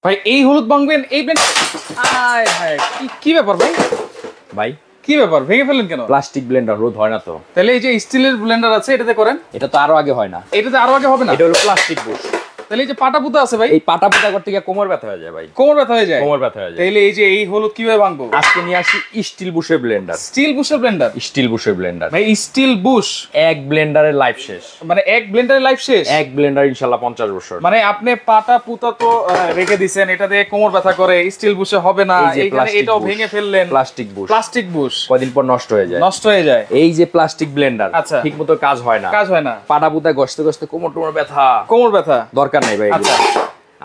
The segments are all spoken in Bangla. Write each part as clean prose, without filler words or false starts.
ভাই এই হলুদ ভাঙবেন এই ব্লেন্ডার? আয় হায়, কি ব্যাপার ভাই? ভাই কি ব্যাপার, ভেঙে ফেললেন কেন? প্লাস্টিক ব্লেন্ডার রোধ হয় না তো। তাহলে এই যে স্টিলের ব্লেন্ডার আছে এটাতে করেন। এটা তো আরো আগে হয় না। এটাতে আরো আগে হবে না? এটা হলো প্লাস্টিক বুশ। তাহলে এই যে পাটা পুতা আছে ভাই, এই পাটা পুতা করতে গিয়ে কোমর ব্যথা হয়ে যায় ভাই। কোমর ব্যথা হয়ে যায়? কোমর ব্যথা হয়ে যায়। তাহলে এই যে এই হলুদ কিভাবে ভাঙবো? আজকে নিয়ে আসি স্টিল বুশের ব্লেন্ডার। স্টিল বুশের ব্লেন্ডার? স্টিল বুশের ব্লেন্ডার ভাই স্টিল বুশ এক ব্লেন্ডারের লাইফ শেষ। মানে এক ব্লেন্ডারের লাইফ শেষ? এক ব্লেন্ডার ইনশাআল্লাহ 50 বছর। মানে আপনি পাটা পুতা তো রেখে দিবেন, এটা দিয়ে কোমর ব্যথা করে, স্টিল বুশে হবে না, এইখানে এটাও ভেঙে ফেললেন। প্লাস্টিক বুশ, প্লাস্টিক বুশ কয়দিন পর নষ্ট হয়ে যায়। নষ্ট হয়ে যায়। এই যে প্লাস্টিক ব্লেন্ডার আচ্ছা, ঠিকমতো কাজ হয় না, কাজ হয় না। পাটা পুতা ঘষতে ঘষতে কোমর টোমর ব্যথা, কোমর ব্যথা দরকার নাই ভাই। আচ্ছা,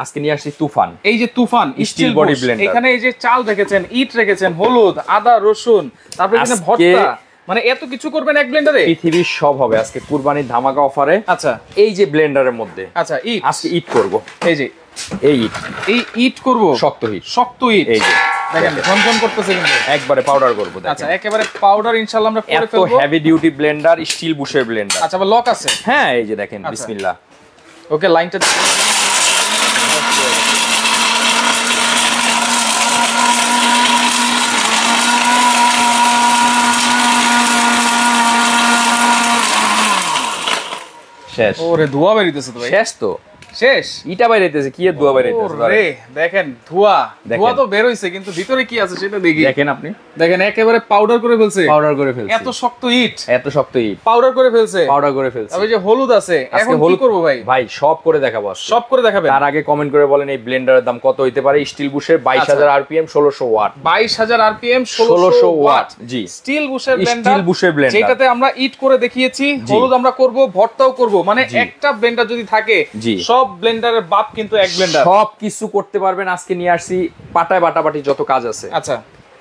আজকে নিয়ে আসছি তুফান। এই যে তুফান স্টিল বডি ব্লেন্ডার। এখানে এই যে চাল রেখেছেন, ইট রেখেছেন, হলুদ, আদা, রসুন, তারপরে এখানে ভর্তা, মানে এত কিছু করবেন এক ব্লেন্ডারে? পৃথিবীর সব হবে আজকে কুরবানির ধামাকা অফারে। আচ্ছা, এই যে ব্লেন্ডারের মধ্যে আচ্ছা ইট, আজকে ইট করব। এই যে এই ইট, এই ইট করব, শক্ত ইট, শক্ত ইট। এই যে দেখেন ঝনঝন করতেছে কিন্তু, একবারে পাউডার করব। আচ্ছা, একেবারে পাউডার ইনশাআল্লাহ আমরা করে ফেলবো। এত হেভি ডিউটি ব্লেন্ডার, স্টিল বুশের ব্লেন্ডার। আচ্ছা, আবার লক আছে? হ্যাঁ, এই যে দেখেন, বিসমিল্লাহ। ওকে, লাইনটা শেষ। ওরে ধোয়া বেরিতেছে তো ভাই। শেষ তো, শেষ। ইটা বাইরেতেছে, কি এর ধোয়া বাইরেতেছে রে দেখেন, ধোয়া ধোয়া তো বের হইছে, কিন্তু ভিতরে কি আছে সেটা দেখি। দেখেন আপনি, দেখেন একেবারে পাউডার করে ফেলছে। পাউডার করে ফেলছে। এত শক্ত ইট, এত শক্ত ইট পাউডার করে ফেলছে। পাউডার করে ফেলছে। তবে যে হলুদ আছে, এখন কি করব ভাই? ভাই সব করে দেখাবো আজকে। সব করে দেখাবেন? তার আগে কমেন্ট করে বলেন এই ব্লেন্ডারের দাম কত হইতে পারে। স্টিল বুশের 22000 আরপিএম 1600 ওয়াট। 22000 RPM 1600 watt. জি, স্টিল বুশের ব্লেন্ডার। স্টিল বুশের ব্লেন্ডার, যেটাতে আমরা ইট করে দেখিয়েছি, হলুদ আমরা করব, ভর্তাও করব। মানে একটা ব্লেন্ডার যদি থাকে, সব ব্লেন্ডারের বাপ কিন্তু এক ব্লেন্ডার। সব কিছু করতে পারবেন। আজকে নিয়ে আসছি পাটায় বাটাবাটি যত কাজ আছে, আচ্ছা,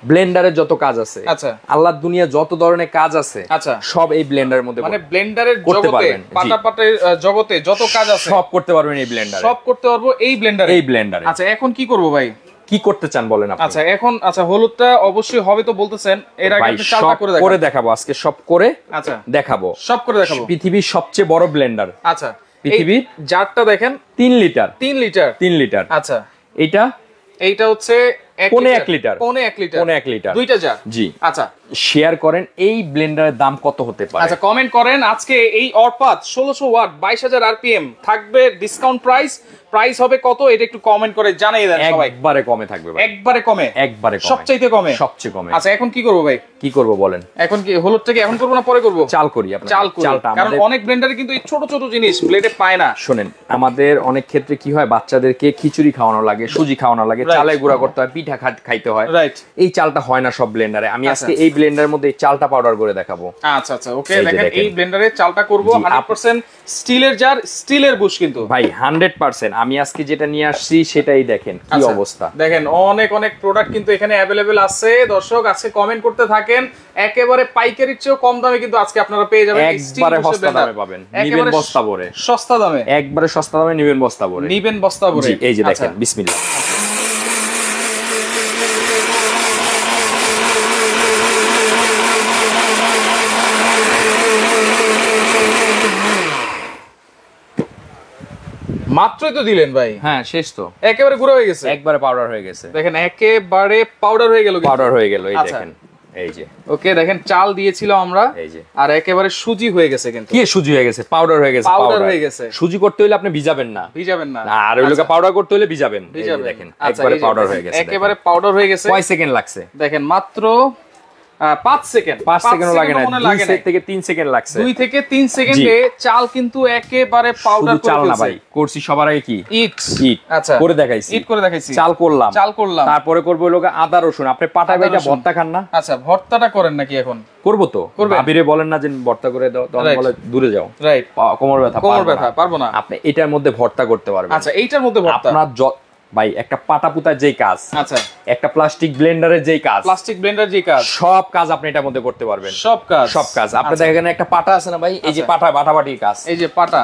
ব্লেন্ডারের যত কাজ আছে, আচ্ছা, আল্লাহর দুনিয়া যত ধরনের কাজ আছে, আচ্ছা, সব এই ব্লেন্ডারের মধ্যে, মানে ব্লেন্ডারের জগতে, পাটাপাটের জগতে যত কাজ আছে সব করতে পারবেন এই ব্লেন্ডারে। সব করতে পারবো এই ব্লেন্ডারে। এই ব্লেন্ডারে। আচ্ছা, এখন কি করব ভাই? কি করতে চান বলেন আপনি? আচ্ছা, এখন আচ্ছা হলুদটা অবশ্যই হবে তো বলতেছেন, এর আগে আপনি চালটা করে দেখাবো আজকে, সব করে আচ্ছা দেখাবো, সব করে দেখাবো। পৃথিবীর সবচেয়ে বড় ব্লেন্ডার। আচ্ছা, পৃথিবীর জারটা দেখেন, 3 লিটার। 3 litre 3 litre. আচ্ছা, এইটা হচ্ছে 1 লিটার। 1 লিটার দুইটা জার। জি। আচ্ছা, শেয়ার করেন এই ব্লেন্ডারের দাম কত হতে পারে। আচ্ছা, কমেন্ট করেন। আজকে এই অরপাত 1600 ওয়াট 22000 আরপিএম থাকবে ডিসকাউন্ট প্রাইস। প্রাইস হবে কত এটা একটু কমেন্ট করে জানিয়ে দেন সবাই। একবারে কমে থাকবে ভাই, একবারে কমে, একবারে কমে, সবচেয়ে কমে, সবচেয়ে কমে। আচ্ছা, এখন কি করব ভাই? কি করব বলেন? এখন কি হলুদটা কি এখন করব না পরে করব? চাল করি আপনারা। চাল করি, কারণ অনেক ব্লেন্ডারে কিন্তু এই ছোট ছোট জিনিস ব্লেডে পায় না। শুনেন, আমাদের অনেক ক্ষেত্রে কি হয়, বাচ্চাদেরকে খিচুড়ি খাওয়ানো লাগে, সুজি খাওয়ানো লাগে, চালে গুঁড়া করতে হয়, পিঠা খাইতে হয়। রাইট, এই চালটা হয় না সব ব্লেন্ডারে। আমি আজকে এই ব্লেন্ডারের মধ্যে এই চালটা পাউডার করে দেখাবো। আচ্ছা আচ্ছা, ওকে, দেখেন এই ব্লেন্ডারে চালটা করব 100% স্টিলের জার, স্টিলের বুশ কিন্তু ভাই 100%। আমি আজকে যেটা নিয়ে আসছি সেটাই দেখেন কি অবস্থা। দেখেন অনেক অনেক প্রোডাক্ট কিন্তু এখানে अवेलेबल আছে। দর্শক আজকে কমেন্ট করতে থাকেন, একেবারে পাইকারির চেয়েও কম দামে কিন্তু আজকে আপনারা পেয়ে যাবেন। একবারে সস্তা দামে পাবেন, নিবেন বস্তা ভরে। সস্তা দামে, একবারে সস্তা দামে নিবেন বস্তা ভরে, নিবেন বস্তা ভরে। এই যে দেখেন, বিসমিল্লাহ। মাত্রই তো দিলেন ভাই। হ্যাঁ, শেষ তো, একেবারে গুঁড়ো হয়ে গেছে, একবারে পাউডার হয়ে গেছে। দেখেন একেবারে পাউডার হয়ে গেল, পাউডার হয়ে গেল। এই দেখেন, এই যে ওকে, দেখেন চাল দিয়েছিল আমরা, এই যে, আর একেবারে সুজি হয়ে গেছে। কিন্তু কি সুজি হয়ে গেছে? পাউডার হয়ে গেছে, পাউডার হয়ে গেছে। সুজি করতে হলে আপনি ভিজাবেন না, ভিজাবেন না, আর ওই লোকে পাউডার করতে হলে ভিজাবেন। দেখেন একবারে পাউডার হয়ে গেছে, একেবারে পাউডার হয়ে গেছে। কয় সেকেন্ড লাগছে দেখেন? মাত্র 5 সেকেন্ড। 5 সেকেন্ডও লাগে না, 2 থেকে 3 সেকেন্ড লাগছে। 2 থেকে 3 সেকেন্ডে চাল কিন্তু একেবারে পাউডার করে চাল না ফেলছে। ভাই, করছি সবার আগে কি ইট। আচ্ছা, করে দেখাইছি, ইট করে দেখাইছি, চাল করলাম, তারপরে করবো লোকে আদা রসুন। আপনি পাটা ভাইটা ভর্তা খান না? আচ্ছা, ভর্তাটা করেন নাকি এখন? করবো তো, ভাবিরে বলেন না যে ভর্তা করে দাও, তখন বলে দূরে যাও, রাইট, কোমর ব্যথা, পারবো না। আপনি এটার মধ্যে ভর্তা করতে পারবেন। আচ্ছা, এইটার মধ্যে ভর্তা আপনার ভাই একটা পাটা পুতার যেই কাজ, আচ্ছা, একটা প্লাস্টিক ব্লেন্ডারের যেই কাজ, সব কাজ আপনি এটার মধ্যে করতে পারবেন। সব কাজ আপনি দেখেন, এখানে একটা পাটা আছে না ভাই, এই যে পাটা বাটাবাটির কাজ, এই যে পাটা,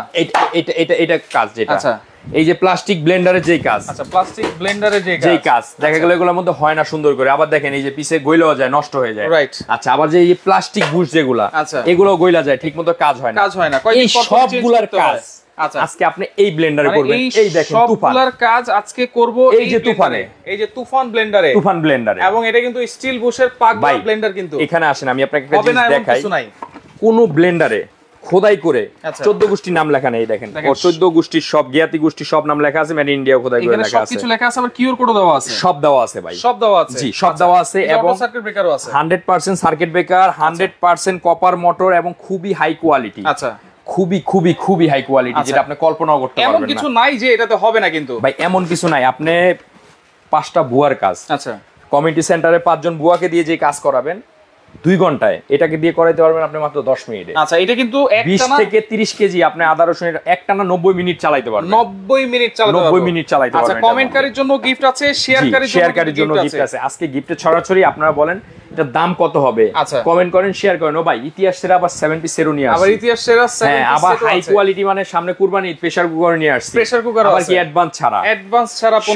এটা কাজ যেটা, আচ্ছা, এই যে প্লাস্টিক ব্লেন্ডারের যেই কাজ, আচ্ছা, প্লাস্টিক ব্লেন্ডারের যেই কাজ দেখা গেল এগুলোর মধ্যে হয় না সুন্দর করে। আবার দেখেন এই যে পিছে গইলেও যায়, নষ্ট হয়ে যায়, রাইট। আচ্ছা, আবার যে এই প্লাস্টিক বুশ যেগুলা, এগুলো গইলা যায়, ঠিক মতো কাজ হয় না, এই সবগুলার কাজ আজকে আপনি এই ব্লেন্ডারে করবেন। এই দেখেন তুফান, সবগুলোর কাজ আজকে করব এই যে তুফানে, এই যে তুফান ব্লেন্ডারে, তুফান ব্লেন্ডারে। এবং এটা কিন্তু স্টিল বুশের পাকবা ব্লেন্ডার। কিন্তু এখানে আসেন, আমি আপনাকে একটা জিনিস দেখাই। কোন ব্লেন্ডারে খোদাই করে 14 গোষ্ঠীর নাম লেখা নেই, দেখেন 14 গোষ্ঠীর সব, জ্ঞাতি গোষ্ঠীর সব নাম লেখা আছে, মেড ইন ইন্ডিয়া খোদাই করে লেখা আছে, সবকিছু লেখা আছে, আবার কিউআর কোডও দেওয়া আছে, সব দেওয়া আছে ভাই, সব দেওয়া আছে। জি, সব দেওয়া আছে, এবং সার্কিট ব্রেকারও আছে, 100% সার্কিট ব্রেকার, 100% কপার মোটর, এবং খুবই হাই কোয়ালিটি। আচ্ছা, খুবই খুবই খুবই হাই কোয়ালিটি, যেটা আপনি কল্পনাও করতে পারবেন না। এমন কিছু নাই যে এটাতে হবে না, কিন্তু ভাই এমন কিছু নাই। আপনি 5টা বুয়ার কাজ, আচ্ছা, কমিউনিটি সেন্টারে 5 জন বুয়াকে দিয়ে যে কাজ করাবেন 2 ঘন্টায়, এটাকে দিয়ে করাইতে পারবেন আপনি মাত্র 10 মিনিটে। আচ্ছা, এটা কিন্তু 20 থেকে 30 কেজি আপনি আদা রসুনের একটানা 90 মিনিট চালাইতে পারবেন। 90 মিনিট চালাতে পারবেন, 90 মিনিট চালাইতে পারবেন। আচ্ছা, কমেন্টকারীর জন্য গিফট আছে, শেয়ারকারীর জন্য গিফট আছে। আজকে গিফটে ছড়াছড়ি, আপনারা বলেন এটার দাম কত হবে, আচ্ছা, কমেন্ট করেন, শেয়ার করেন। ও ভাই, ইতিহাস সেরা আবার 70 সেরো নিয়ে আসছে, আবার ইতিহাস সেরা 70 হ্যাঁ, আবার হাই কোয়ালিটি, মানে সামনে কুরবানি, প্রেসার কুকার নিয়ে আসছে, প্রেসার কুকার আবার কি অ্যাডভান্স ছাড়া,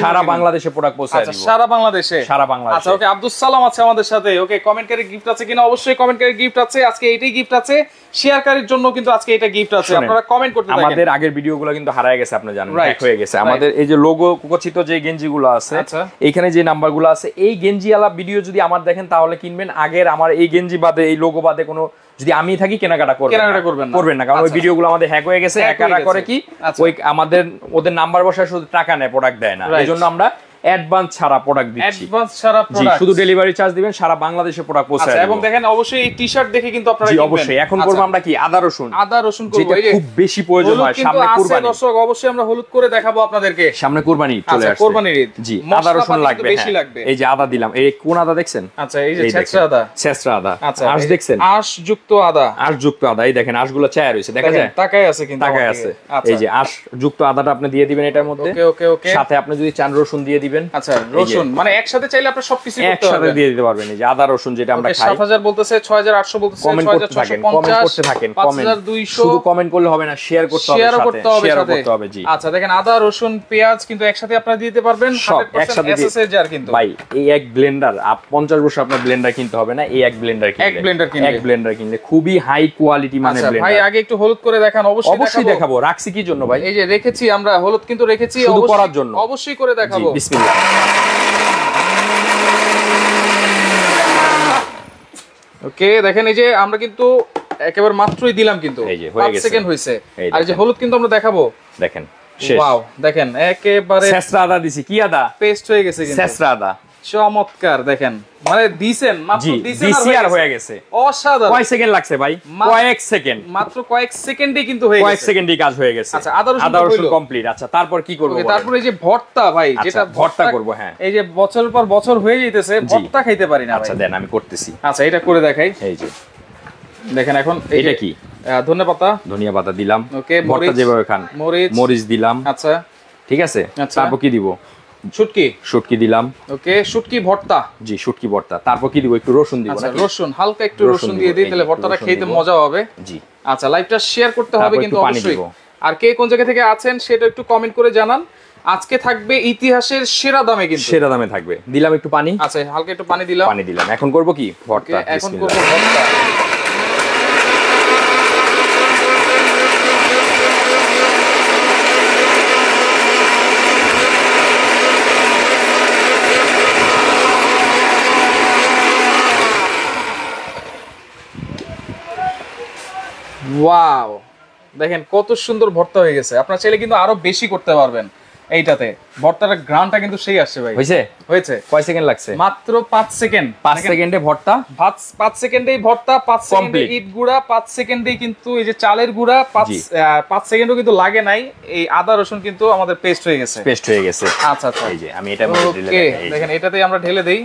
সারা বাংলাদেশে প্রোডাক্ট পৌঁছায় দিব, সারা বাংলাদেশে। আচ্ছা, ওকে, আব্দুল সালাম আছে আমাদের সাথে। ওকে, কমেন্টকারীর গিফট আছে কিনা? অবশ্যই কমেন্টকারীর গিফট আছে, আজকে এইটাই গিফট আছে। শেয়ারকারীর জন্য কিন্তু আজকে এটা গিফট আছে, আপনারা কমেন্ট করতে থাকেন। আমাদের আগের ভিডিওগুলো কিন্তু হারায় গেছে, আপনারা জানেন, হ্যাক হয়ে গেছে। আমাদের এই যে লোগো কুকচিত যে গেঞ্জিগুলো আছে, এইখানে যে নাম্বারগুলো আছে, এই গেঞ্জিওয়ালা ভিডিও যদি আমার দেখেন তাহলে কিনবেন। আগের আমার এই গেঞ্জি বাদে, এই লোগো বাদে কোনো যদি আমি থাকি কেনাকাটা করবেন না, কারণ ওই ভিডিওগুলো আমাদের হ্যাক হয়ে গেছে। একারা করে কি, ওই আমাদের ওদের নাম্বার বসায় শুধু টাকা নেয়, প্রোডাক্ট দেয় না। এইজন্য আমরা অ্যাডভান্স ছাড়া প্রোডাক্ট দিচ্ছি, শুধু ডেলিভারি চার্জ দিবেন, সারা বাংলাদেশে প্রোডাক্ট পৌঁছায়। এবং দেখেন, অবশ্যই এই টি-শার্ট দেখে কিন্তু আপনারা কিনবেন। অবশ্যই এখন করব আমরা কি আদা রসুন করব, যেটা খুব বেশি প্রয়োজন হয় সামনে কুরবানি। দর্শক, অবশ্যই আমরা হলুদ করে দেখাবো আপনাদেরকে, সামনে কুরবানি চলে আসছে, কুরবানির ঈদ। জি, আদা রসুন লাগবে, এই যে আদা দিলাম, এই কোন আদা দেখছেন? আচ্ছা, এই যে ছেঁচড়া আদা, আচ্ছা, আঁশ দেখছেন? আঁশযুক্ত আদা, এই দেখেন আঁশগুলো ছায়া রয়েছে, দেখা যায়, তাকায় আছে, কিন্তু তাকায় আছে। এই যে আঁশযুক্ত আদাটা আপনি দিয়ে দিবেন এটার মধ্যে। ওকে, সাথে আপনি যদি চান রসুন দিয়ে দিবেন। আচ্ছা, মানে একসাথে চাইলে আপনি সবকিছু একসাথে দিয়ে দিতে পারবেন। এই যে আদা রসুন যেটা আমরা খাই, 7000 বলতেছে, 6800 বলতেছে, 6650, কমেন্ট করতে থাকেন, 5200। শুধু কমেন্ট করলে হবে না, শেয়ার করতে হবে, শেয়ার করতে হবে। জি, আচ্ছা, দেখেন আদা রসুন পেঁয়াজ কিন্তু একসাথে আপনারা দিতে পারবেন, সব একসাথে এসএসএ জার। কিন্তু ভাই, এই এক ব্লেন্ডার 50 বছর আপনার ব্লেন্ডার কিনতে হবে না, এই এক ব্লেন্ডার কিনলে খুবই হাই কোয়ালিটি মানে ব্লেন্ডার। ভাই, আগে একটু হলুদ করে দেখান। অবশ্যই দেখাবো। রাখছি কি জন্য ভাই? এই যে রেখেছি আমরা হলুদ, কিন্তু রেখেছি শুধু করার জন্য, অবশ্যই করে দেখাবো। বিসমিল্লাহ। ওকে, দেখেন, এই যে আমরা কিন্তু একেবারে মাত্রই দিলাম, কিন্তু 5 সেকেন্ড হইছে। আর এই যে হলুদ কিন্তু আমরা দেখাবো, দেখেন, ওয়াও, দেখেন একেবারে ছেঁচড়া আদা দিছি। কি আদা? পেস্ট হয়ে গেছে, কিন্তু ছেঁচড়া আদা। চমৎকার, দেখেন, মানে দিছেন, মাত্র দিছেন আর হয়ে গেছে। অসাধারণ। কয় সেকেন্ড লাগছে ভাই? কয়েক সেকেন্ড, মাত্র কয়েক সেকেন্ডেই কিন্তু হয়ে গেছে, কয়েক সেকেন্ডেই কাজ হয়ে গেছে। আচ্ছা, আদা রসুন কমপ্লিট। আচ্ছা, তারপর কি করব? তারপর এই যে ভর্তা, ভাই, যেটা ভর্তা করব, হ্যাঁ, এই যে বছর পর বছর হয়ে যাইতেছে, ভর্তা খাইতে পারি না। আচ্ছা, দেন আমি করতেছি। আচ্ছা, এটা করে দেখাই। এই যে দেখেন, এখন এটা কি? ধনিয়া পাতা দিলাম। ওকে, ভর্তা যেভাবে খান, মরিচ দিলাম। আচ্ছা, ঠিক আছে। তারপর কি দিব? শুটকি দিলাম। ওকে, শুটকি ভর্তা। জি, শুটকি ভর্তা। তারপর কি দিব? একটু রসুন দিব। আচ্ছা, রসুন, হালকা একটু রসুন দিয়ে দিই, তাহলে ভর্তাটা খেতে মজা হবে। জি, আচ্ছা, লাইভটা শেয়ার করতে হবে কিন্তু অবশ্যই। আর কে কোন জায়গা থেকে আছেন সেটা একটু কমেন্ট করে জানান। আজকে থাকবে ইতিহাসের সেরা দামে, কিন্তু সেরা দামে থাকবে। দিলাম একটু পানি। আচ্ছা, হালকা একটু পানি দিলাম। এখন করব কি? ভর্তা। এখন করব ভর্তা। ওয়াও, দেখেন কত সুন্দর ভর্তা হয়ে গেছে। আপনারা চাইলে কিন্তু আরো বেশি করতে পারবেন এইটাতে। ভর্তার গ্রানটা কিন্তু সেই আসছে ভাই। হয়েছে। কয় সেকেন্ড লাগছে? মাত্র 5 সেকেন্ড। 5 সেকেন্ডে ভর্তা, 5 সেকেন্ডেই ভর্তা, 5 সেকেন্ডে ইট গুঁড়া, 5 সেকেন্ডেই কিন্তু এই যে চালের গুঁড়া, 5 সেকেন্ডও কিন্তু লাগে নাই। এই আদা রসুন কিন্তু আমাদের পেস্ট হয়ে গেছে। আচ্ছা, আচ্ছা, এই যে আমি এটা দেখেন, এটাতেই আমরা ঢেলে দেই।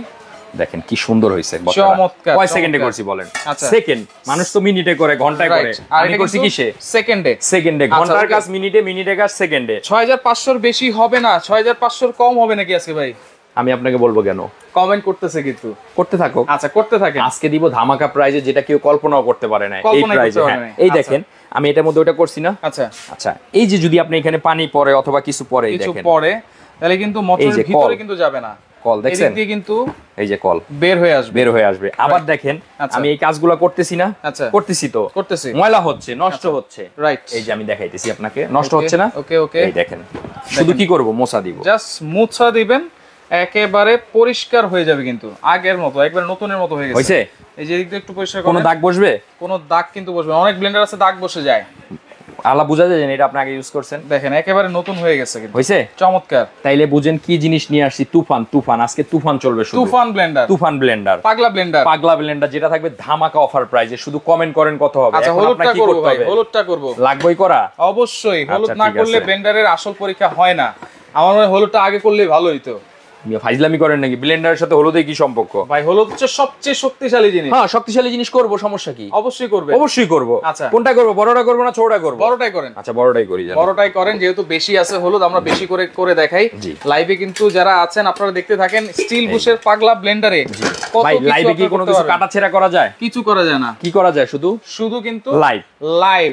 দেখেন কি সুন্দর হইছে। চমৎকার। কয় সেকেন্ডে করছি বলেন? সেকেন্ড, মানুষ তো মিনিটে করে, ঘন্টায় করে, আমি করছি কিসে? সেকেন্ডে। ঘন্টার কাজ মিনিটে, মিনিটের কাজ সেকেন্ডে। 6500 এর বেশি হবে না, 6500 এর কম হবে নাকি আজকে ভাই? আমি আপনাকে বলবো কেন, কমেন্ট করতেছে কিন্তু, করতে থাকো। আচ্ছা, করতে থাকেন। আজকে দিব ধামাকা প্রাইজে, যেটা কেউ কল্পনাও করতে পারে না এই প্রাইজে। এই দেখেন, আমি এটার মধ্যে ওটা করছি না। আচ্ছা, আচ্ছা, এই যে যদি আপনি এখানে পানি পরে অথবা কিছু পরে, দেখেন পরে, তাহলে কিন্তু মোটরের ভিতরে কিন্তু যাবে না। কল দেখছেন, এদিক দিয়ে কিন্তু এই যে কল বের হয়ে আসবে। আবার দেখেন আমি এই কাজগুলো করতেছি না, করতেছি তো, ময়লা হচ্ছে, নষ্ট হচ্ছে, রাইট। এই যে আমি দেখাইতেছি আপনাকে, নষ্ট হচ্ছে না। ওকে ওকে, এই দেখেন, শুধু কি করব, মোছা দিব, জাস্ট মোছা দিবেন, একেবারে পরিষ্কার হয়ে যাবে, কিন্তু আগের মতো একবারে নতুনের মতো হয়ে গেছে। এই যে দিকটা একটু পরিষ্কার করেন, কোনো দাগ বসবে, কোনো দাগ কিন্তু বসবে না। অনেক ব্লেন্ডার আছে দাগ বসে যায়, আলা বুঝা যায় না, এটা আপনি আগে ইউজ করছেন। দেখেন একেবারে নতুন হয়ে গেছে, কিন্তু হইছে চমৎকার। তাইলে বুঝেন কি জিনিস নিয়ে আসছি, তুফান আজকে তুফান চলবে, শুধু তুফান ব্লেন্ডার, পাগলা ব্লেন্ডার যেটা থাকবে ধামাকা অফার প্রাইসে। শুধু কমেন্ট করেন কত হবে। আচ্ছা হলুদটা করব ভাই, হলুদটা করব, লাগবেই করা, অবশ্যই। হলুদ না করলে ব্লেন্ডারের আসল পরীক্ষা হয় না। আমার মনে হয় হলুদটা আগে করলে ভালো হইতো। ফাইজলামি করেন নাকি? ব্লেন্ডারের সাথে হলুদের কি সম্পর্ক ভাই? হলুদ হচ্ছে সবচেয়ে শক্তিশালী জিনিস। হ্যাঁ শক্তিশালী জিনিস, করব, সমস্যা কি? অবশ্যই করব। আচ্ছা কোনটা করব, বড়টা করব না ছোটটা করব? বড়টাই করেন। আচ্ছা বড়টাই করি, বড়টাই করেন, যেহেতু বেশি আছে হলুদ, আমরা বেশি করে করে দেখাই। লাইভে কিন্তু যারা আছেন আপনারা দেখতে থাকেন, স্টিল বুশের পাগলা ব্লেন্ডারে ভাই লাইভে কি কোনো কিছু কাটাছেড়া করা যায়? কিছু করা যায় না। কি করা যায়? শুধু কিন্তু লাইভ।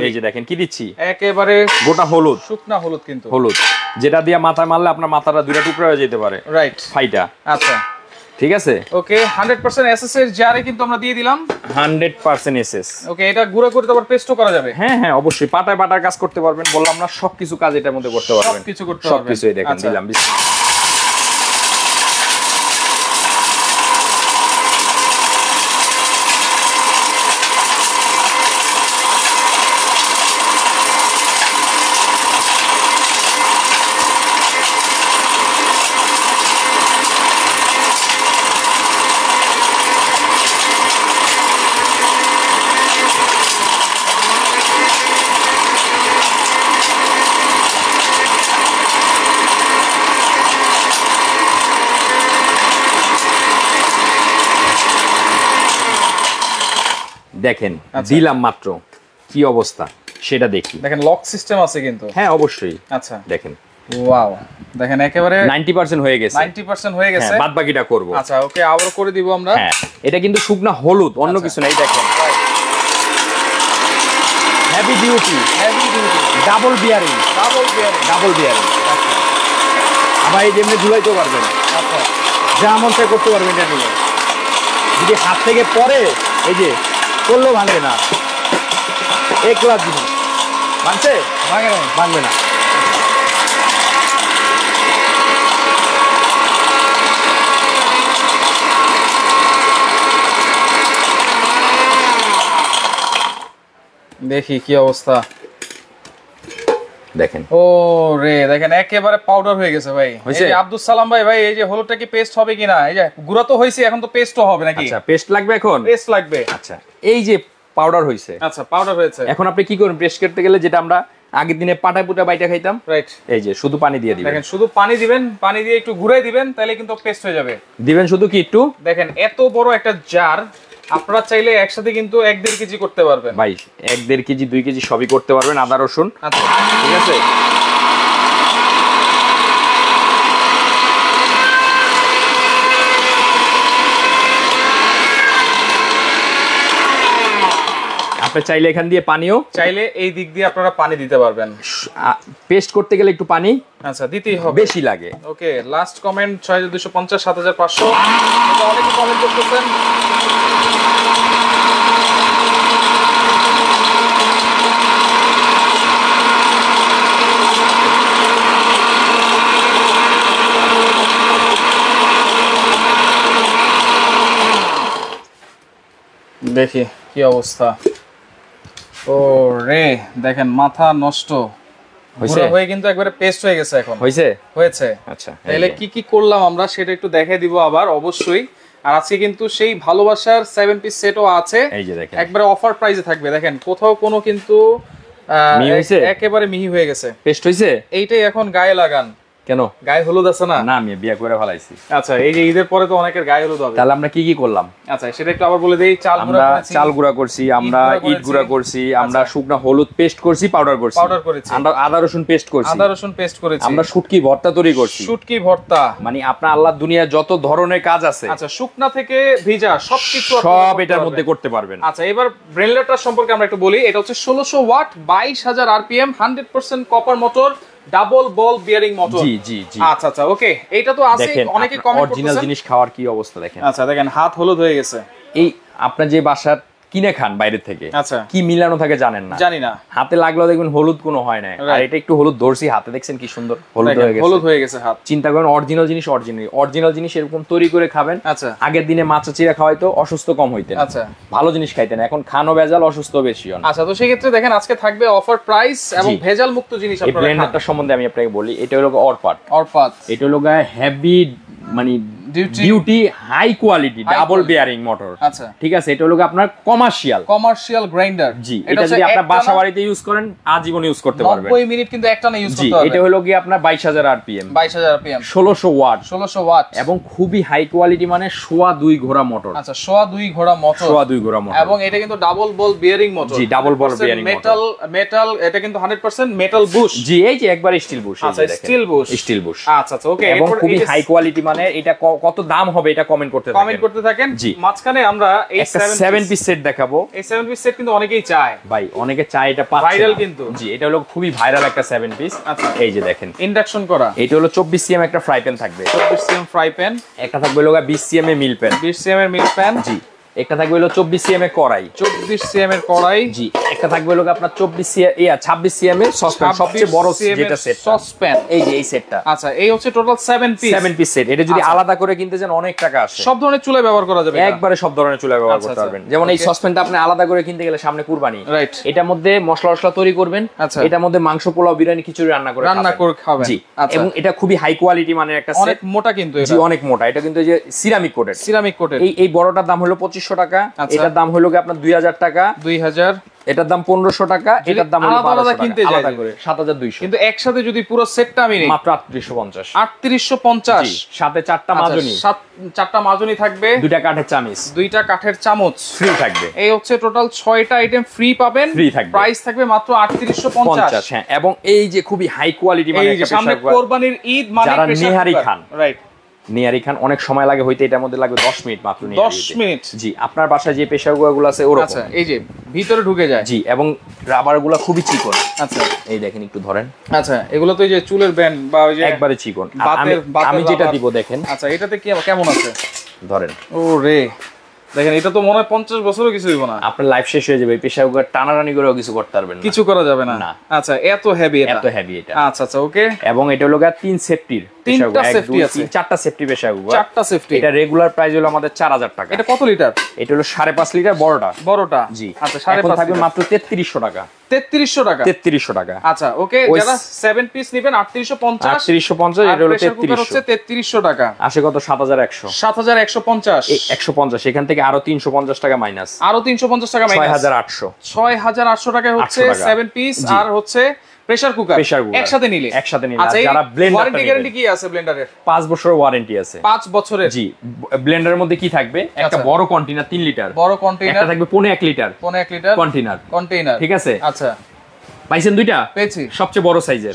এই যে দেখেন কি দিচ্ছি, একেবারে গোটা হলুদ, শুকনা হলুদ, কিন্তু হলুদ যেটা দিয়ে মাথায় মারলে আপনার মাথাটা দুইটা টুকরা হয়ে যেতে পারে, রাইট, ফাইটা। আচ্ছা ঠিক আছে, ওকে। 100% এসএস এর জারে কিন্তু আমরা দিয়ে দিলাম 100% এসএস। ওকে, এটা গুঁড়ো করে আবার পেস্টও করা যাবে। হ্যাঁ অবশ্যই, পাটায় পাটার কাজ করতে পারবেন, বললাম না সবকিছু কাজ এটার মধ্যে করতে পারবেন, সবকিছু। এই দেখেন দিলাম, দেখেন দিলাম মাত্র, কি অবস্থা সেটা দেখি। দেখেন লক সিস্টেম আছে কিন্তু। হ্যাঁ অবশ্যই। আচ্ছা দেখেন, ওয়াও, দেখেন একেবারে 90% হয়ে গেছে, 90% হয়ে গেছে, বাদ বাকিটা করব। আচ্ছা ওকে, আবার করে দিব আমরা। হ্যাঁ এটা কিন্তু শুকনা হলুদ, অন্য কিছু নাই। দেখেন হেভি ডিউটি, ডাবল বিয়ারিং। আবার এই যেমনি ঝুলাইতে পারবেন, আচ্ছা যা মন চাই করতে পারবেন। এটা নিয়ে যদি হাত থেকে পরে, এই যে করলেও ভাঙবে না, একলা জিনিস ভাঙবে না। দেখি কি অবস্থা, দেখেন ও রে, দেখেন একেবারে পাউডার হয়ে গেছে ভাই। এই যে আব্দুল সালাম ভাই, এই যে হলুদটা কি পেস্ট হবে কিনা? এই যে গুঁড়া তো হইছে, এখন তো পেস্টও হবে নাকি? আচ্ছা পেস্ট লাগবে, এখন পেস্ট লাগবে। আচ্ছা এই যে পাউডার হইছে, আচ্ছা পাউডার হয়েছে, এখন আপনি কি করবেন? পেস্ট করতে গেলে যেটা আমরা আগের দিনে পাটায় পুটা বাইটা খাইতাম, রাইট, এই যে শুধু পানি দিয়ে দিবেন। দেখেন শুধু পানি দিবেন, পানি দিয়ে একটু ঘুরাই দিবেন, তাহলে কিন্তু পেস্ট হয়ে যাবে। দিবেন শুধু কি একটু। দেখেন এত বড় একটা জার, আপনারা চাইলে একসাথে কিন্তু 1-1.5 কেজি করতে পারবেন ভাই, 1-1.5 কেজি 2 কেজি সবই করতে পারবেন, আদা রসুন। আচ্ছা ঠিক আছে, আপনি চাইলে এখান দিয়ে পানিও, চাইলে এই দিক দিয়ে আপনারা পানি দিতে পারবেন। পেস্ট করতে গেলে একটু পানি আচ্ছা দিতেই হবে, বেশি লাগে। ওকে, লাস্ট কমেন্ট 6250 7500, এটা অনেকে কমেন্ট করতেছেন। দেখি কি অবস্থা, ও রে, দেখেন মাথা নষ্ট হয়ে কিন্তু একবারে পেস্ট হয়ে গেছে। এখন হয়েছে। আচ্ছা তাহলে কি কি করলাম আমরা সেটা একটু দেখাই দিব আবার অবশ্যই। আর আজকে কিন্তু সেই ভালোবাসার 7 পিস সেটও আছে, এই যে দেখেন একবারে অফার প্রাইসে থাকবে। দেখেন কোথাও কোনো কিন্তু একেবারে মিহি হয়ে গেছে, পেস্ট হইছে। এইটাই এখন গায়ে লাগান। কেন গায়ে হলুদ আছে না? না আমি বিয়ে করে ফেলাইছি। আচ্ছা এই যে ঈদের পরে তো অনেকের গায়ে হলুদ হবে, তাহলে আমরা কি কি করলাম? আচ্ছা সেটা একটু আবার বলে দেই। চাল গুঁড়া করছি, আমরা ইট গুঁড়া করছি, আমরা শুকনা হলুদ পেস্ট করছি, পাউডার করেছি, আমরা আদা রসুন পেস্ট করেছি, আমরা শুটকি ভর্তা তৈরি করছি। শুটকি ভর্তা মানে আপনার আল্লাহর দুনিয়া যত ধরনের কাজ আছে, আচ্ছা শুকনা থেকে ভিজা সবকিছু সব এটার মধ্যে করতে পারবেন। আচ্ছা এবার ব্লেন্ডারটার সম্পর্কে আমরা একটু বলি। এটা হচ্ছে 1600 watt, 22000 RPM, 100% copper motor, double ball bearing motor. জি জি জি। আচ্ছা আচ্ছা ওকে, এটা তো আছে অনেকে কমেন্ট করতেছেন। অরিজিনাল জিনিস খাওয়ার কি অবস্থা দেখেন। আচ্ছা দেখেন হাত হলুদ হয়ে গেছে। এই আপনার যে বাসার কিনে খান বাইরে থেকে, আচ্ছা কি মিলানো থাকে জানেন না, জানি না, হাতে লাগলেও দেখবেন হলুদ কোনো হয় না। আর এটা একটু হলুদ ধরছি হাতে, দেখছেন কি সুন্দর হলুদ হয়ে গেছে হাত। চিন্তা করেন অরিজিনাল জিনিস অরিজিনাল জিনিস এরকম তৈরি করে খাবেন। আচ্ছা আগের দিনে মাছ চিরা খাওয়াইতো, অসুস্থ কম হইতেন। আচ্ছা ভালো জিনিস খাইতেন, এখন খানো ভেজাল, অসুস্থ বেশি হন। আচ্ছা তো সেই ক্ষেত্রে দেখেন আজকে থাকবে অফার প্রাইস এবং ভেজাল মুক্ত জিনিস আপনারা। এই ব্লেন্ডারটা সম্বন্ধে আমি আপনাকে বলি, এটা হলো অরপাত। এটা হলো হেভি মানে duty high quality double bearing motor. আচ্ছা ঠিক আছে, এটা হলো আপনার কমার্শিয়াল গ্রাইন্ডার। জি, এটা যদি আপনার বাসা বাড়িতে ইউজ করেন আজীবন ইউজ করতে পারবেন। 90 মিনিট কিন্তু একটানা ইউজ করতে পারবেন। এটা হলো কি আপনার 22000 আরপিএম 1600 ওয়াট এবং খুবই হাই কোয়ালিটি, মানে 2.5 ঘোড়া মোটর। আচ্ছা 2.5 ঘোড়া মোটর, 2.5 ঘোড়া মোটর, এবং এটা কিন্তু ডাবল বল বিয়ারিং মোটর। জি double ball bearing motor, metal, এটা কিন্তু 100% মেটাল বুশ। জি এই যে একবার স্টিল বুশ। আচ্ছা স্টিল বুশ। আচ্ছা আচ্ছা ওকে, এবং খুবই হাই কোয়ালিটি। মানে এটা কত দাম হবে এটা কমেন্ট করতে থাকেন। মাঝখানে আমরা এই 7 পিস সেট দেখাবো। এই 7 পিস সেট কিন্তু অনেকেই চায় ভাই, অনেকে চায়, এটা পাচ্ছে ভাইরাল কিন্তু। জি এটা হলো খুবই ভাইরাল একটা 7 পিস। আচ্ছা এই যে দেখেন ইন্ডাকশন করা। এটা হলো 24 সিএম একটা ফ্রাই প্যান থাকবে। 24 সিএম ফ্রাই প্যান। একটা থাকবে হলো 20 সিএম এর মিল প্যান। 20 সিএম এর মিল প্যান। জি একটা থাকবে হলো 24 সিএম এর কড়াই। 24 সিএম এর কড়াই। জি একটা থাকবে হলো আপনার 26 সিএম এর সসপ্যান, সবচেয়ে বড় যেটা সেট সসপ্যান। এই যে এই সেটটা। আচ্ছা এই হচ্ছে টোটাল 7 পিস সেট। এটা যদি আলাদা করে কিনতে যান অনেক টাকা আসে। সব ধরনের চুলায় ব্যবহার করা যাবে, একবারে সব ধরনের চুলায় ব্যবহার করতে পারবেন। যেমন এই সসপ্যানটা আপনি আলাদা করে কিনতে গেলে সামনে কুরবানি, রাইট, এটার মধ্যে মশলা তৈরি করবেন, এটার মধ্যে মাংস, পোলাও, বিরিয়ানি, খিচুড়ি রান্না করে খাবেন। জি এবং এটা খুবই হাই কোয়ালিটি মানের একটা সেট। অনেক মোটা কিন্তু এটা। জি অনেক মোটা। এটা কিন্তু যে সিরামিক কোটেড। এই বড়টার দাম হলো 2500 টাকা। এটার দাম হলো কি আপনার 2000 টাকা। 2000। এটার দাম 1500 টাকা। এটার দাম হলো 1200 টাকা কিনতে যায় 7200। কিন্তু একসাথে যদি পুরো সেটটা আমি নেই মাত্র 3850। 3850। সাথে 4টা মাজনি। 4টা মাজনি থাকবে, 2টা কাঠের চামচ। 2টা কাঠের চামচ ফ্রি থাকবে। এই হচ্ছে টোটাল 6টা আইটেম ফ্রি পাবেন। প্রাইস থাকবে মাত্র 3850। হ্যাঁ এবং এই যে খুবই হাই কোয়ালিটি মানে একটা সামনে কোরবানির ঈদ মানে নিহারি খান, রাইট, নিয়ারি খান অনেক সময় লাগে হইতে, এটার মধ্যে লাগবে 10 মিনিট মাত্র। 10 মিনিট। জি আপনার বাসায় যে প্রেসার কুকারগুলো আছে ওরকম। আচ্ছা এই যে ভিতরে ঢুকে যায়। জি এবং রাবারগুলো খুবই চিকন। আচ্ছা এই দেখেন একটু ধরেন। আচ্ছা এগুলো তো এই যে চুলের ব্যান্ড বা ওই যে একবারে চিকন। আমি যেটা দিব দেখেন। আচ্ছা এটাতে কি কেমন আছে ধরেন। ও রে দেখেন, এটা তো মনে হয় 50 বছরও কিছু হইব না। আপনার লাইফ শেষ হয়ে যাবে। প্রেসার কুকার টানাটানি করেও কিছু করতে পারবেন না, কিছু করা যাবে না। আচ্ছা এত হেভি এটা। আচ্ছা আচ্ছা ওকে। এবং এটা হলো 3 সেফটির। 3টা সেফটি আছে। 4টা সেফটি প্রেসার কুকার। 4টা সেফটি। এটা রেগুলার প্রাইস হলো আমাদের 4000 টাকা। এটা কত লিটার? এটা হলো 5.5 লিটার বড়টা। জি আচ্ছা 5.5 থাকবে মাত্র 3300 টাকা। 3300 টাকা। 3300 টাকা। আচ্ছা ওকে, যারা 7 পিস নেবেন 3850। 3850 এটা হলো 3300 টাকা। আসে কত? 7100। 7150। 150 এখান থেকে আরো 350 টাকা মাইনাস। আরো 350 টাকা মাইনাস। 6800। 6800 টাকা হচ্ছে 7 পিস আর হচ্ছে প্রেসার কুকার একসাথে নিলে। আচ্ছা যারা ব্লেন্ডার, ওয়ারেন্টি গ্যারান্টি কি আছে ব্লেন্ডারের? 5 বছরের ওয়ারেন্টি আছে। 5 বছরের। জি ব্লেন্ডারের মধ্যে কি থাকবে? একটা বড় কন্টেইনার 3 লিটার, বড় কন্টেইনার। একটা থাকবে 1.5 লিটার কন্টেইনার। ঠিক আছে। আচ্ছা পাইছেন দুইটা? পেয়েছি, সবচেয়ে বড় সাইজের।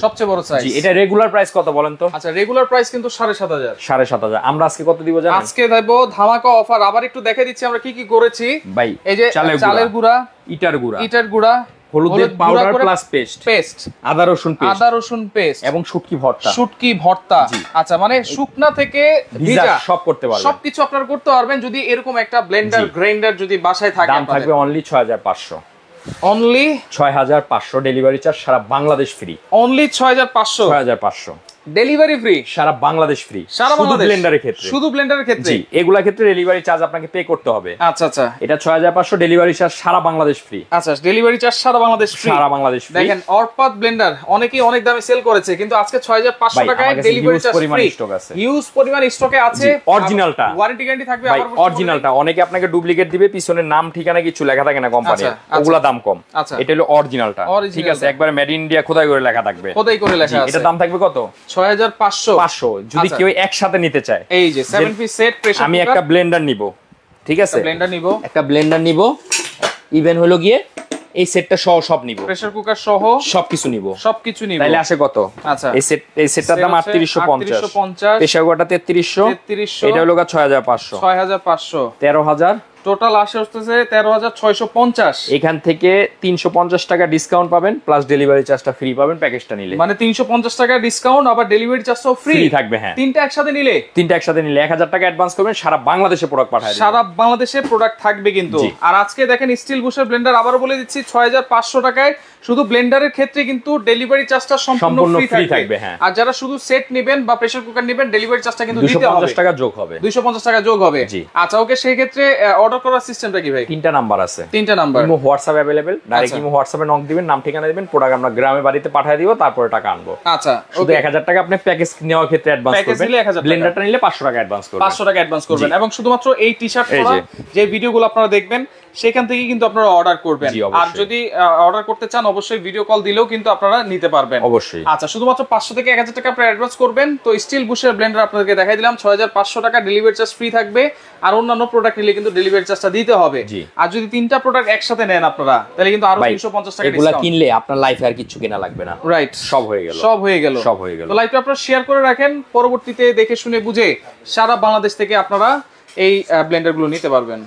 জি এটা রেগুলার প্রাইস কত বলেন তো? আচ্ছা রেগুলার প্রাইস কিন্তু 7500। 7500। আমরা আজকে কত দিব জানেন? আজকে দেব ধামাকা অফার। আবার একটু দেখে দিচ্ছি আমরা কি কি করেছি ভাই। এই যে চালের গুঁড়া, ইটার গুঁড়া, হলুদের পাউডার প্লাস পেস্ট, আদা রসুন পেস্ট এবং শুটকি ভর্তা। আচ্ছা মানে শুকনা থেকে ভিজা সব করতে পারবেন, সবকিছু আপনারা করতে পারবেন যদি এরকম একটা ব্লেন্ডার গ্রাইন্ডার যদি বাসায় থাকে। দাম থাকবে অনলি 6500। অনলি 6500। ডেলিভারি চার্জ সারা Bangladesh free. Only 6500 delivery free সারা বাংলাদেশ ফ্রি। সারা বাংলাদেশ ব্লেন্ডারের ক্ষেত্রে, শুধু ব্লেন্ডারের ক্ষেত্রে। জি এগুলা ক্ষেত্রে ডেলিভারি চার্জ আপনাকে পে করতে হবে। আচ্ছা আচ্ছা এটা 6500 ডেলিভারি চার্জ সারা বাংলাদেশ ফ্রি। আচ্ছা ডেলিভারি চার্জ সারা বাংলাদেশ ফ্রি। দেখেন অরপাত ব্লেন্ডার অনেকেই অনেক দামে সেল করেছে, কিন্তু আজকে 6500 টাকায় ডেলিভারি চার্জ ফ্রি। হিউজ পরিমাণ স্টকে আছে। অরিজিনালটা ওয়ারেন্টি গ্যারান্টি থাকবে। আবার অরিজিনালটা অনেকে আপনাকে ডুপ্লিকেট দিবে, পিছনের নাম ঠিকানা কিছু লেখা থাকে না কোম্পানির, ওগুলা দাম কম। এটা হলো অরিজিনালটা। ঠিক আছে একবারে মেড ইন ইন্ডিয়া খোদাই করে লেখা থাকবে। খোদাই করে লেখা আছে। এটা দাম থাকবে কত? 6500 যদি কেউ একসাথে নিতে চায়। এই যে 7 পিস সেট প্রেসার কুকার। আমি একটা ব্লেন্ডার নিব। ঠিক আছে একটা ব্লেন্ডার নিব। ইভেন হলো গিয়ে এই সেটটা সহ সব নিব, প্রেসার কুকার সহ সবকিছু নিব। তাহলে আসে কত? আচ্ছা এই সেটটার দাম 3850। প্রেসার কুকারটা 3300। এটা হলো 6500। 13000 টোটাল আসে হচ্ছে 13,650। এখান থেকে 350 টাকা ডিসকাউন্ট পাবেন, প্লাস ডেলিভারি চার্জটা ফ্রি পাবেন প্যাকেজটা নিলে। মানে 350 টাকা ডিসকাউন্ট, আবার ডেলিভারি চার্জটাও ফ্রি থাকবে। হ্যাঁ, তিনটা একসাথে নিলে 1000 টাকা অ্যাডভান্স করবেন, সারা বাংলাদেশে প্রোডাক্ট পাঠায় দিবেন। সারা বাংলাদেশে প্রোডাক্ট থাকবে কিন্তু। আর আজকে দেখেন স্টিল বুশের ব্লেন্ডার আবারও বলে দিচ্ছি 6500 টাকায়। শুধু ব্লেন্ডারের ক্ষেত্রে কিন্তু ডেলিভারি চার্জটা সম্পূর্ণ ফ্রি থাকবে। আর যারা শুধু সেট নেবেন বা প্রেসার কুকার নেবেন, ডেলিভারি চার্জটা কিন্তু দিতে হবে, 250 টাকা যোগ হবে। 250 টাকা যোগ হবে। আচ্ছা, ওকে, সেই ক্ষেত্রে অর্ডার করার সিস্টেমটা কি ভাই? তিনটা নাম্বার আছে। তিনটা number, imo WhatsApp available. Direct imo হোয়াটসঅ্যাপে নক দিবেন, নাম ঠিকানা দিবেন, প্রোডাক্ট আমরা গ্রামে বাড়িতে পাঠিয়ে দিব, তারপরে টাকা আনবো। আচ্ছা, শুধু 1000 টাকা আপনি প্যাকেজ নেওয়ার ক্ষেত্রে অ্যাডভান্স করবেন। ব্লেন্ডারটা নিলে 500 টাকা অ্যাডভান্স করবেন। 500 টাকা অ্যাডভান্স করবেন। এবং শুধুমাত্র এই টি-শার্ট পরা যে ভিডিওগুলো আপনারা দেখবেন সেখান থেকে কিন্তু আপনারা অর্ডার করবেন। আর যদি অর্ডার করতে চান অবশ্যই ভিডিও কল দিলেও কিন্তু আপনারা নিতে পারবেন অবশ্যই। আচ্ছা, শুধুমাত্র 500 থেকে 1000 টাকা আপনারা অ্যাডভান্স করবেন। তো স্টিল বুশের ব্লেন্ডার আপনাদেরকে দেখাই দিলাম 6500 টাকা, ডেলিভারি চার্জ ফ্রি থাকবে। আর অন্যান্য প্রোডাক্ট নিলে কিন্তু ডেলিভারি চার্জটা দিতে হবে। আর যদি তিনটা প্রোডাক্ট একসাথে নেন আপনারা, তাহলে কিন্তু আরো 350 টাকা ডিসকাউন্ট। এগুলা কিনলে আপনার লাইফে আর কিছু কেনা লাগবে না। রাইট, সব হয়ে গেল। তো লাইভটা আপনারা শেয়ার করে রাখেন, পরবর্তীতে দেখে শুনে বুঝে সারা বাংলাদেশ থেকে আপনারা এই ব্লেন্ডারগুলো নিতে পারবেন।